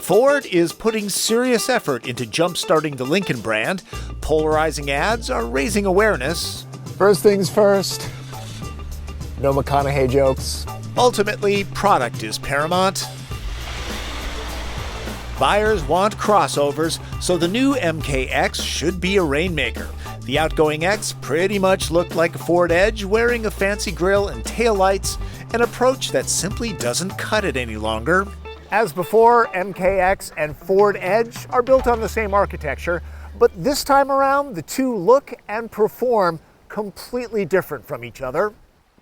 Ford is putting serious effort into jump-starting the Lincoln brand. Polarizing ads are raising awareness. First things first, no McConaughey jokes. Ultimately, product is paramount. Buyers want crossovers, so the new MKX should be a rainmaker. The outgoing X pretty much looked like a Ford Edge, wearing a fancy grille and taillights, an approach that simply doesn't cut it any longer. As before, MKX and Ford Edge are built on the same architecture, but this time around, the two look and perform completely different from each other.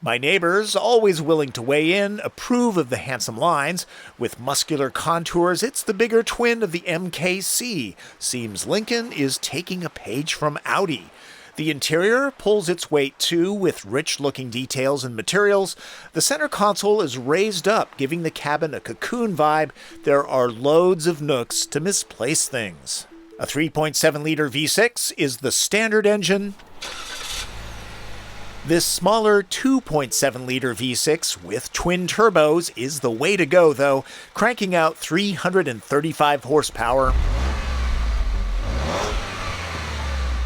My neighbors, always willing to weigh in, approve of the handsome lines. With muscular contours, it's the bigger twin of the MKC. Seems Lincoln is taking a page from Audi. The interior pulls its weight too, with rich-looking details and materials. The center console is raised up, giving the cabin a cocoon vibe. There are loads of nooks to misplace things. A 3.7-liter V6 is the standard engine. This smaller 2.7-liter V6 with twin turbos is the way to go, though, cranking out 335 horsepower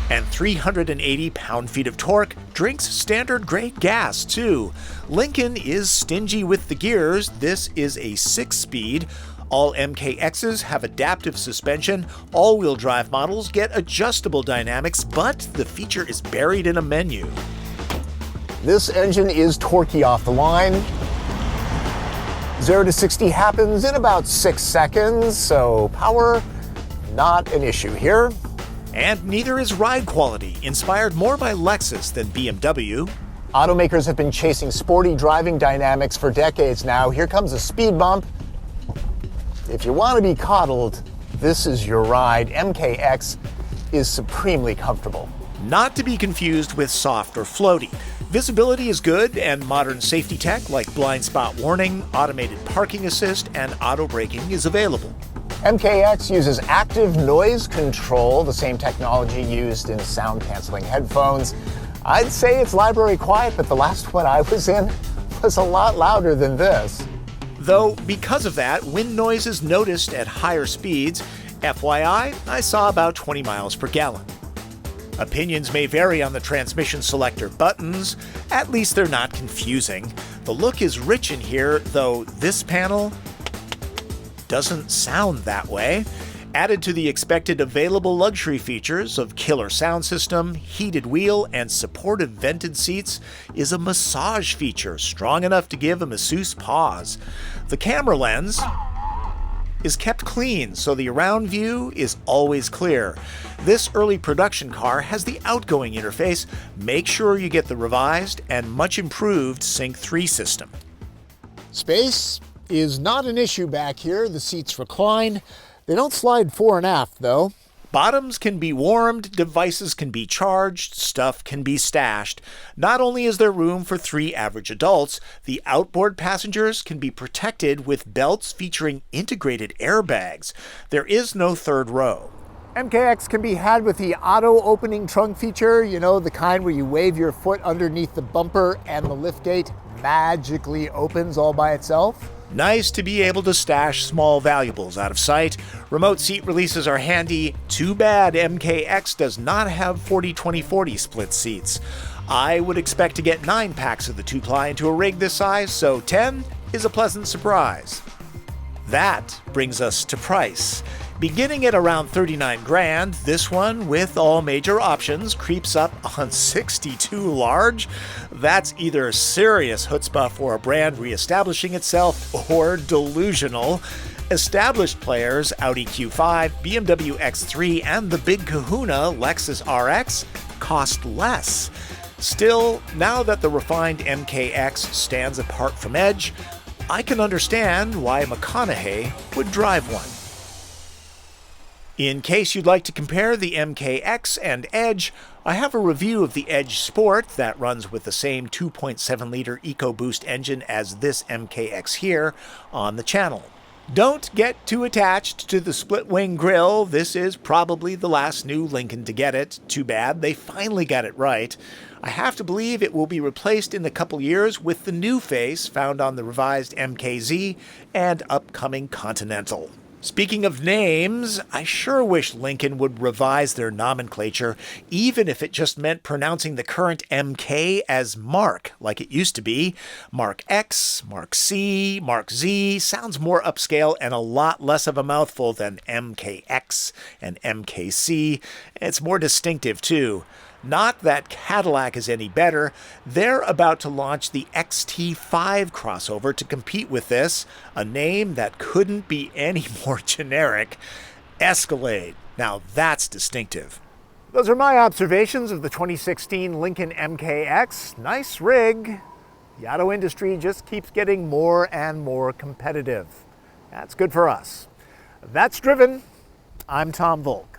and 380 pound-feet of torque. Drinks standard-grade gas, too. Lincoln is stingy with the gears. This is a 6-speed. All MKXs have adaptive suspension. All-wheel drive models get adjustable dynamics, but the feature is buried in a menu. This engine is torquey off the line. 0 to 60 happens in about 6 seconds, so power, not an issue here. And neither is ride quality, inspired more by Lexus than BMW. Automakers have been chasing sporty driving dynamics for decades now. Here comes a speed bump. If you want to be coddled, this is your ride. MKX is supremely comfortable. Not to be confused with soft or floaty. Visibility is good, and modern safety tech like blind spot warning, automated parking assist, and auto braking is available. MKX uses active noise control, the same technology used in sound-canceling headphones. I'd say it's library quiet, but the last one I was in was a lot louder than this. Though, because of that, wind noise is noticed at higher speeds. FYI, I saw about 20 miles per gallon. Opinions may vary on the transmission selector buttons. At least they're not confusing. The look is rich in here, though this panel doesn't sound that way. Added to the expected available luxury features of killer sound system, heated wheel, and supportive vented seats is a massage feature strong enough to give a masseuse pause. The camera lens is kept clean, so the around view is always clear. This early production car has the outgoing interface. Make sure you get the revised and much improved Sync 3 system. Space is not an issue back here. The seats recline. They don't slide fore and aft, though. Bottoms can be warmed, devices can be charged, stuff can be stashed. Not only is there room for 3 average adults, the outboard passengers can be protected with belts featuring integrated airbags. There is no third row. MKX can be had with the auto-opening trunk feature, you know, the kind where you wave your foot underneath the bumper and the liftgate magically opens all by itself. Nice to be able to stash small valuables out of sight. Remote seat releases are handy. Too bad MKX does not have 40-20-40 split seats. I would expect to get 9 packs of the 2-ply into a rig this size, so 10 is a pleasant surprise. That brings us to price. Beginning at around $39,000, this one, with all major options, creeps up on 62 large. That's either serious chutzpah for a brand reestablishing itself or delusional. Established players, Audi Q5, BMW X3, and the big kahuna, Lexus RX, cost less. Still, now that the refined MKX stands apart from Edge, I can understand why McConaughey would drive one. In case you'd like to compare the MKX and Edge, I have a review of the Edge Sport that runs with the same 2.7-liter EcoBoost engine as this MKX here on the channel. Don't get too attached to the split-wing grille. This is probably the last new Lincoln to get it. Too bad, they finally got it right. I have to believe it will be replaced in a couple years with the new face found on the revised MKZ and upcoming Continental. Speaking of names, I sure wish Lincoln would revise their nomenclature, even if it just meant pronouncing the current MK as Mark, like it used to be. Mark X, Mark C, Mark Z sounds more upscale and a lot less of a mouthful than MKX and MKC. It's more distinctive, too. Not that Cadillac is any better. They're about to launch the XT5 crossover to compete with this, a name that couldn't be any more generic. Escalade. Now that's distinctive. Those are my observations of the 2016 Lincoln MKX. Nice rig. The auto industry just keeps getting more and more competitive. That's good for us. That's Driven. I'm Tom Volk.